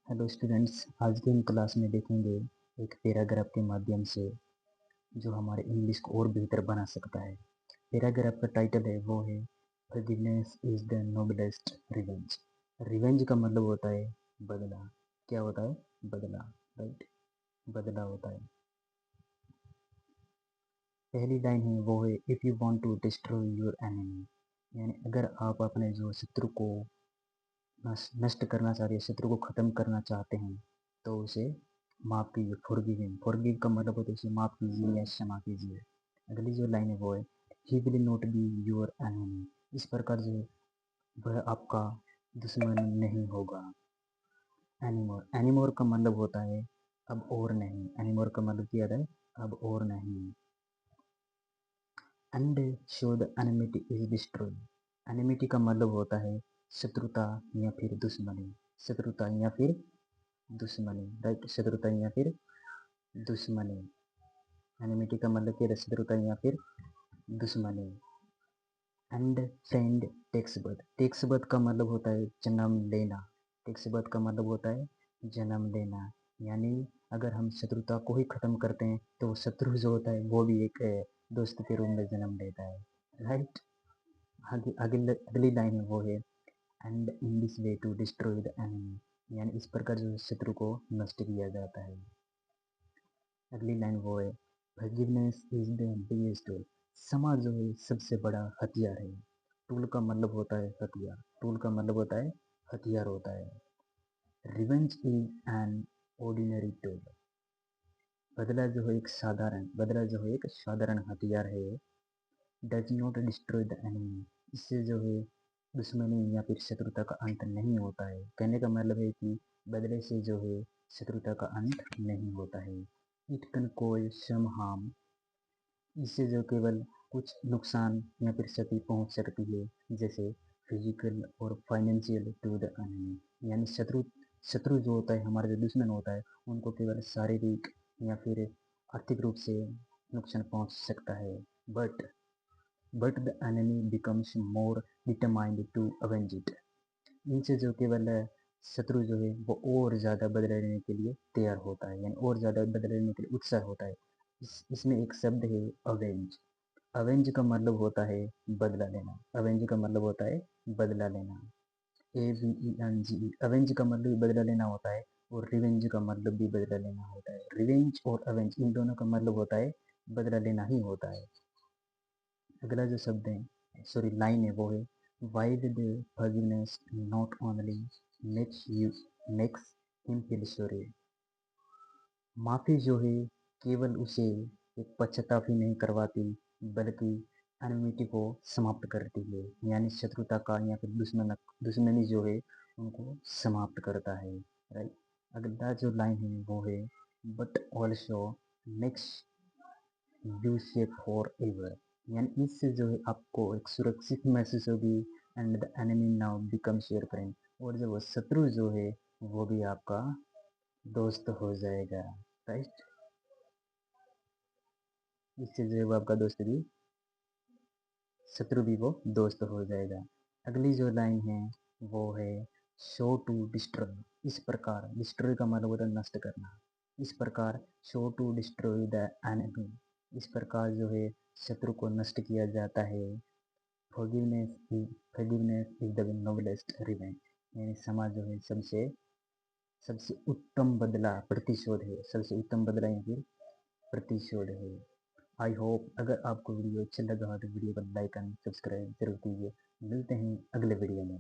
Hello students, आज की हम क्लास में देखेंगे एक पैराग्राफ के माध्यम से जो हमारे इंग्लिश को और बेहतर बना सकता है। पैराग्राफ का टाइटल है वो है forgiveness is the noblest revenge. Revenge का मतलब होता है बदला। क्या होता है? बदला। राइट, बदला होता है। पहली लाइन है वो है if you want to destroy your enemy, यानी अगर आप अपने जो शत्रु को नष्ट करना चाहते हैं, शत्रु को खत्म करना चाहते हैं, तो उसे माफ कीजिए। फॉरगिव हिम, फॉरगिव का मतलब होता है उसे माफ कीजिए या क्षमा कीजिए। अगली जो लाइन है वो है he will not be your enemy. इस प्रकार जो है वह आपका दुश्मन नहीं होगा। एनीमोर, एनीमोर का मतलब होता है अब और नहीं। एनीमोर का मतलब क्या है? अब और नहीं। And so the enmity is destroy. Enmity का मतलब होता है शत्रुता या फिर दुश्मनी। शत्रुता या फिर दुश्मनी। राइट, शत्रुता या फिर दुश्मनी। एनिमिटी का मतलब क्या है? शत्रुता या फिर दुश्मनी। And friend takes birth, takes birth का मतलब होता है जन्म लेना। टेक्स बर्थ का मतलब होता है जन्म लेना। यानी अगर हम शत्रुता को ही खत्म करते हैं तो शत्रु जो होता है वो भी एक दोस्त के रूप में जन्म लेता है। राइट, अगली लाइन है वो है and in this way to destroy the enemy, यानी इस प्रकार जो शत्रु को नष्ट किया जाता है। अगली लाइन वो है forgiveness is the biggest tool. क्षमा जो है सबसे बड़ा हथियार है। टूल का मतलब होता है हथियार। टूल का मतलब होता है हथियार होता है। Revenge is an ordinary tool. बदला जो है एक साधारण हथियार है। Does not destroy the enemy, इससे जो है दुश्मनी या फिर शत्रुता का अंत नहीं होता है। कहने का मतलब है कि बदले से जो है शत्रुता का अंत नहीं होता है। It can cause some harm, इससे जो केवल कुछ नुकसान या फिर क्षति पहुंच सकती है, जैसे फिजिकल और फाइनेंशियल टू द एनिमी। यानी शत्रु शत्रु जो होता है, हमारा जो दुश्मन होता है, उनको केवल शारीरिक या फिर आर्थिक रूप से नुकसान पहुंच सकता है। But but the enemy becomes more determined to avenge it, इनसे जो केवल शत्रु जो है वो और ज़्यादा बदला लेने के लिए तैयार होता है, यानी और ज़्यादा बदला लेने के लिए उत्साह होता है। इसमें एक शब्द है अवेंज। अवेंज का मतलब होता है बदला लेना। अवेंज का मतलब होता है बदला लेना। AVENGE, अवेंज का मतलब भी बदला लेना होता है और रिवेंज का मतलब भी बदला लेना होता है। रिवेंज और अवेंज इन दोनों का मतलब होता है बदला लेना ही होता है। अगला जो शब्द है, सॉरी लाइन है वो है why with forgiveness not only makes him feel sorry. माफी जो है केवल उसे एक पश्चाताप ही नहीं करवाती, बल्कि एनिमिटी को समाप्त करती है। यानी शत्रुता का या फिर दुश्मनी जो है उनको समाप्त करता है। राइट, अगला जो लाइन है वो है but also makes you safe for ever, यानी इससे जो है आपको एक सुरक्षित महसूस होगी। And the enemy now becomes your friend, और जो वो शत्रु जो है वो भी आपका दोस्त हो जाएगा। राइट, इससे जो है वो आपका दोस्त भी, शत्रु भी वो दोस्त हो जाएगा। अगली जो लाइन है वो है शो टू डिस्ट्रॉय। इस प्रकार, डिस्ट्रॉय का मतलब होता है नष्ट करना। इस प्रकार so to destroy the enemy, इस प्रकार जो है शत्रु को नष्ट किया जाता है। Forgiveness is the noblest revenge, यानी क्षमा जो है सबसे सबसे उत्तम बदला, प्रतिशोध है। सबसे उत्तम बदला या फिर प्रतिशोध है। आई होप अगर आपको वीडियो अच्छा लगा हो तो वीडियो को लाइक एंड सब्सक्राइब जरूर कीजिए। मिलते हैं अगले वीडियो में।